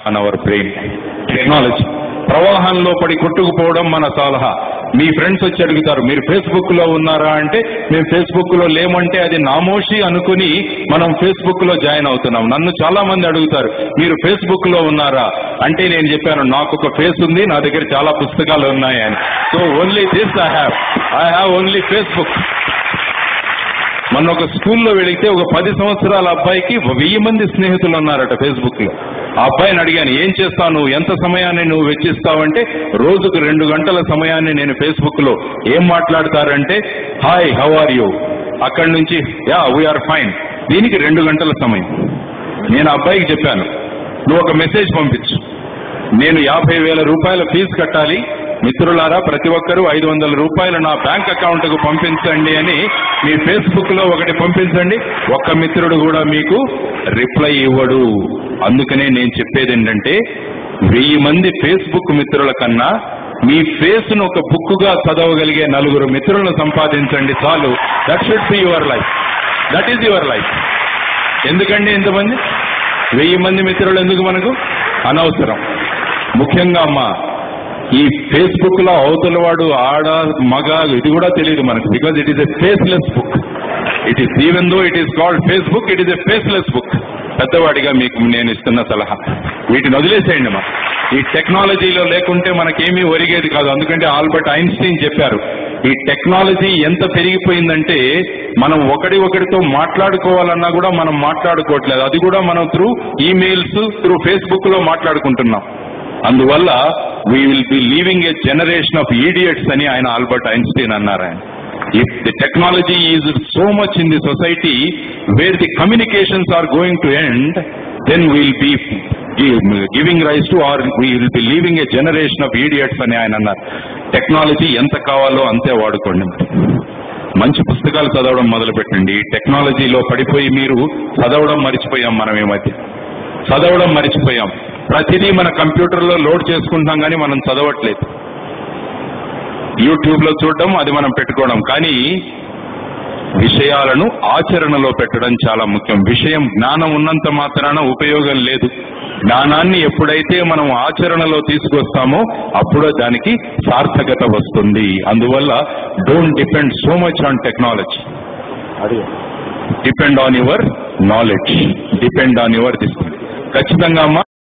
on our brain. Technology ప్రవాహంలో పడి కొట్టుకుపోవడం మన సలహా. మీ ఫ్రెండ్స్ వచ్చి అడుగుతారు, మీరు ఫేస్బుక్ లో ఉన్నారా అంటే మేము ఫేస్బుక్ లో లేమంటే అది నామోషి అనుకుని మనం ఫేస్బుక్ లో జాయిన్ అవుతున్నాం. నన్ను చాలా మంది అడుగుతారు, మీరు ఫేస్బుక్ లో ఉన్నారా అంటే నేను చెప్పాను, నాకు ఒక ఫేస్ ఉంది, నా దగ్గర చాలా పుస్తకాలు ఉన్నాయి అని. So only this I have only Facebook. మొన్న ఒక స్కూల్లో వెళితే ఒక 10 సంవత్సరాల అబ్బాయికి 1000 మంది స్నేహితులు ఉన్నారట ఫేస్బుక్ లో. ఆ అబ్బాయిని అడిగాను, ఏం చేస్తావు నువ్వు, ఎంత సమయాన్ని నువ్వు వెచ్చిస్తావంటే రోజుకు 2 గంటల సమయాన్ని నేను ఫేస్బుక్ లో. ఏం మాట్లాడతారంటే హాయ్ హౌ ఆర్ యూ, అక్కడి నుంచి యా వీఆర్ ఫైన్. దీనికి 2 గంటల సమయం. నేను అబ్బాయికి చెప్పాను, నువ్వు ఒక మెసేజ్ పంపించు, నేను 50,000 రూపాయల ఫీజు కట్టాలి, మిత్రులారా ప్రతి ఒక్కరూ 500 రూపాయలు నా బ్యాంక్ అకౌంట్ కు పంపించండి అని మీ ఫేస్బుక్ లో ఒకటి పంపించండి. ఒక్క మిత్రుడు కూడా మీకు రిప్లై ఇవ్వడు. అందుకనే నేను చెప్పేది ఏంటంటే 1000 మంది ఫేస్బుక్ మిత్రుల కన్నా మీ ఫేస్ ను ఒక బుక్ గా చదవగలిగే 4 మిత్రులను సంపాదించండి చాలు. That should be your life. That is your life. ఎందుకండి ఇంతమంది 1000 మంది మిత్రులు ఎందుకు మనకు? అనవసరం. ముఖ్యంగా అమ్మా, ఈ ఫేస్బుక్ లో అవతల వాడు ఆడ మగ ఇది కూడా తెలియదు మనకు. Because it is a faceless book. It is even though it is called Facebook, it is a faceless book. పెద్దవాడిగా మీకు నేను ఇస్తున్న సలహా, వీటిని వదిలేసేయండి. మా ఈ టెక్నాలజీలో లేకుంటే మనకేమీ ఒరిగేది కాదు. ఎందుకంటే ఆల్బర్ట్ ఐన్స్టీన్ చెప్పారు, ఈ టెక్నాలజీ ఎంత పెరిగిపోయిందంటే మనం ఒకరితో మాట్లాడుకోవాలన్నా కూడా మనం మాట్లాడుకోవట్లేదు. అది కూడా మనం త్రూ ఈమెయిల్స్, త్రూ ఫేస్బుక్ లో మాట్లాడుకుంటున్నాం. అందువల్ల we will be leaving a generation of idiots అని ఆయన ఆల్బర్ట్ ఐన్స్టీన్ అన్నారు. ఆయన if the technology is so much in the society where the communications are going to end, then we will be giving rise to, or we will be leaving a generation of idiots అని ఆయన అన్నారు. Technology ఎంత కావాలో అంతే వాడుకోండి. మంచి పుస్తకాలు చదవడం మొదలు పెట్టండి. ఈ టెక్నాలజీలో పడిపోయి మీరు చదవడం మర్చిపోయాం. మనం ఈ మధ్య చదవడం మర్చిపోయాం. ప్రతిదీ మన కంప్యూటర్లో లోడ్ చేసుకుంటాం కానీ మనం చదవట్లేదు. యూట్యూబ్ లో చూడడం, అది మనం పెట్టుకోవడం, కానీ విషయాలను ఆచరణలో పెట్టడం చాలా ముఖ్యం. విషయం జ్ఞానం ఉన్నంత మాత్రాన ఉపయోగం లేదు. జ్ఞానాన్ని ఎప్పుడైతే మనం ఆచరణలో తీసుకొస్తామో అప్పుడు దానికి సార్థకత వస్తుంది. అందువల్ల don't depend so much on technology. Depend on your knowledge, depend on your this. ఖచ్చితంగా అమ్మా